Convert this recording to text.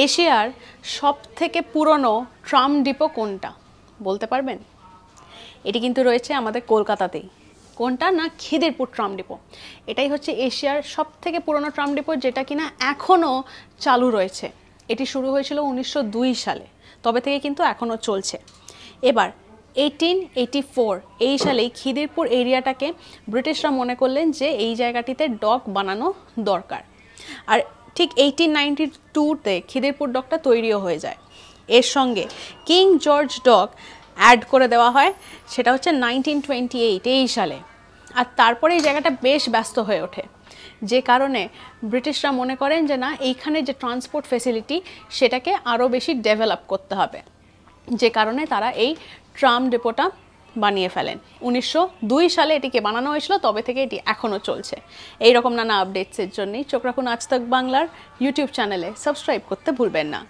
এশিয়ার সবথেকে পুরনো ট্রাম ডিপো কোনটা বলতে পারবেন? এটি কিন্তু রয়েছে আমাদের কলকাতাতেই। কোনটা না, খিদিরপুর ট্রাম ডিপো। এটাই হচ্ছে এশিয়ার সবথেকে পুরনো ট্রাম ডিপো, যেটা কিনা এখনও চালু রয়েছে। এটি শুরু হয়েছিল 1902 সালে, তবে থেকে কিন্তু এখনও চলছে। এবার 1884 এই সালেই খিদিরপুর এরিয়াটাকে ব্রিটিশরা মনে করলেন যে এই জায়গাটিতে ডক বানানো দরকার। আর ঠিক 1892-তে খিদিরপুর ডকটা তৈরিও হয়ে যায়। এর সঙ্গে কিং জর্জ ডক অ্যাড করে দেওয়া হয়, সেটা হচ্ছে 1928 এই সালে। আর তারপরে এই জায়গাটা বেশ ব্যস্ত হয়ে ওঠে, যে কারণে ব্রিটিশরা মনে করেন যে না, এইখানে যে ট্রান্সপোর্ট ফেসিলিটি সেটাকে আরও বেশি ডেভেলপ করতে হবে, যে কারণে তারা এই ট্রাম ডিপোটা বানিয়ে ফেলেন। 1902 সালে এটিকে বানানো হয়েছিল, তবে থেকে এটি এখনও চলছে। এইরকম নানা আপডেটসের জন্যই চোখ রাখুন আজ তাক বাংলার ইউটিউব চ্যানেলে। সাবস্ক্রাইব করতে ভুলবেন না।